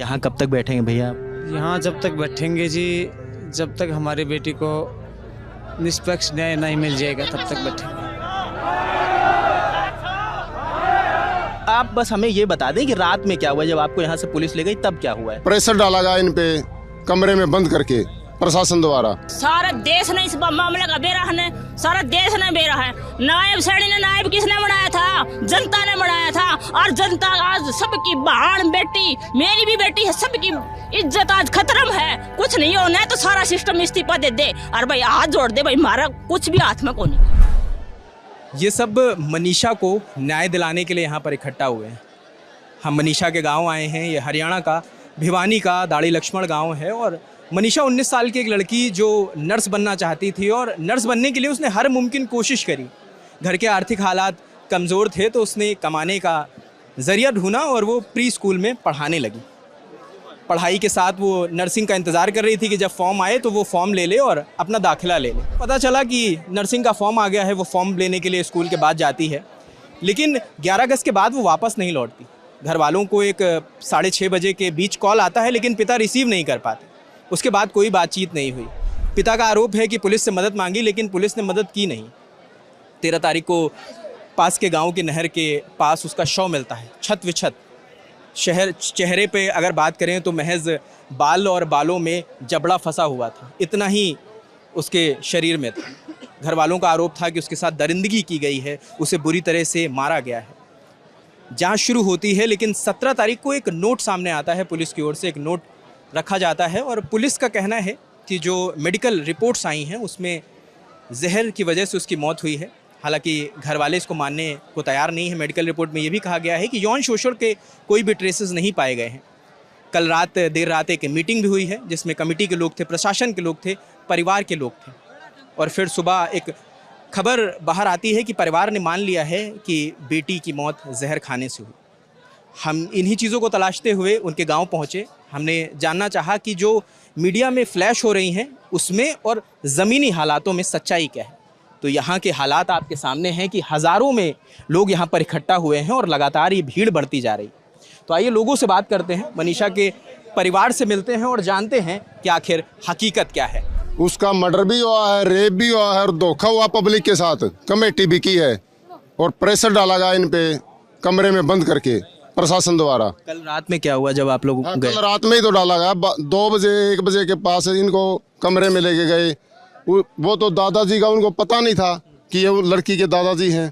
यहाँ कब तक बैठेंगे भैया आप? यहाँ जब तक बैठेंगे जी, जब तक हमारी बेटी को निष्पक्ष न्याय नहीं मिल जाएगा तब तक बैठेंगे। आप बस हमें ये बता दें कि रात में क्या हुआ, जब आपको यहाँ से पुलिस ले गई तब क्या हुआ है? प्रेशर डाला गया इन पे कमरे में बंद करके प्रशासन द्वारा। सारा देश ने इस मामले का बेरा है, सारा देश ने बेरा है। नायब सैनी ने नायब किसने बनाया था? जनता ने बनाया था। और जनता आज सबकी बहन बेटी, मेरी भी बेटी है, सबकी इज्जत आज खतरम है। कुछ नहीं होना है तो सारा सिस्टम इस्तीफा दे दे और भाई हाथ जोड़ दे भाई, हमारा कुछ भी हाथ में को नहीं। ये सब मनीषा को न्याय दिलाने के लिए यहाँ पर इकट्ठा हुए हैं। हम मनीषा के गांव आए हैं। ये हरियाणा का भिवानी का दाड़ी लक्ष्मण गांव है और मनीषा 19 साल की एक लड़की जो नर्स बनना चाहती थी और नर्स बनने के लिए उसने हर मुमकिन कोशिश करी। घर के आर्थिक हालात कमज़ोर थे तो उसने कमाने का ज़रिया ढूंढा और वो प्री स्कूल में पढ़ाने लगी। पढ़ाई के साथ वो नर्सिंग का इंतज़ार कर रही थी कि जब फॉर्म आए तो वो फॉर्म ले ले और अपना दाखिला ले ले। पता चला कि नर्सिंग का फॉर्म आ गया है। वो फॉर्म लेने के लिए स्कूल के बाद जाती है, लेकिन 11 अगस्त के बाद वो वापस नहीं लौटती। घर वालों को एक 6:30 बजे के बीच कॉल आता है, लेकिन पिता रिसीव नहीं कर पाते। उसके बाद कोई बातचीत नहीं हुई। पिता का आरोप है कि पुलिस से मदद मांगी, लेकिन पुलिस ने मदद की नहीं। 13 तारीख को पास के गांव के नहर के पास उसका शव मिलता है, छत विछत। चेहरे पे अगर बात करें तो महज बाल और बालों में जबड़ा फंसा हुआ था, इतना ही उसके शरीर में था। घर वालों का आरोप था कि उसके साथ दरिंदगी की गई है, उसे बुरी तरह से मारा गया है। जांच शुरू होती है, लेकिन 17 तारीख को एक नोट सामने आता है। पुलिस की ओर से एक नोट रखा जाता है और पुलिस का कहना है कि जो मेडिकल रिपोर्ट्स आई हैं उसमें जहर की वजह से उसकी मौत हुई है। हालांकि घर वाले इसको मानने को तैयार नहीं है। मेडिकल रिपोर्ट में ये भी कहा गया है कि यौन शोषण के कोई भी ट्रेसेस नहीं पाए गए हैं। कल रात देर रात एक मीटिंग भी हुई है जिसमें कमेटी के लोग थे, प्रशासन के लोग थे, परिवार के लोग थे। और फिर सुबह एक खबर बाहर आती है कि परिवार ने मान लिया है कि बेटी की मौत जहर खाने से हुई। हम इन्हीं चीज़ों को तलाशते हुए उनके गांव पहुंचे। हमने जानना चाहा कि जो मीडिया में फ्लैश हो रही हैं उसमें और ज़मीनी हालातों में सच्चाई क्या है। तो यहाँ के हालात आपके सामने हैं कि हज़ारों में लोग यहाँ पर इकट्ठा हुए हैं और लगातार ये भीड़ बढ़ती जा रही। तो आइए लोगों से बात करते हैं, मनीषा के परिवार से मिलते हैं और जानते हैं कि आखिर हकीकत क्या है। उसका मर्डर भी हुआ है, रेप भी हुआ है और धोखा हुआ पब्लिक के साथ। कमेटी भी की है और प्रेशर डाला गया इन पे कमरे में बंद करके प्रशासन द्वारा। कल रात में क्या हुआ जब आप लोग गए? कल रात में ही तो डाला गया। 2 बजे 1 बजे के पास इनको कमरे में लेके गए। वो तो दादाजी का उनको पता नहीं था कि ये वो लड़की के दादाजी हैं।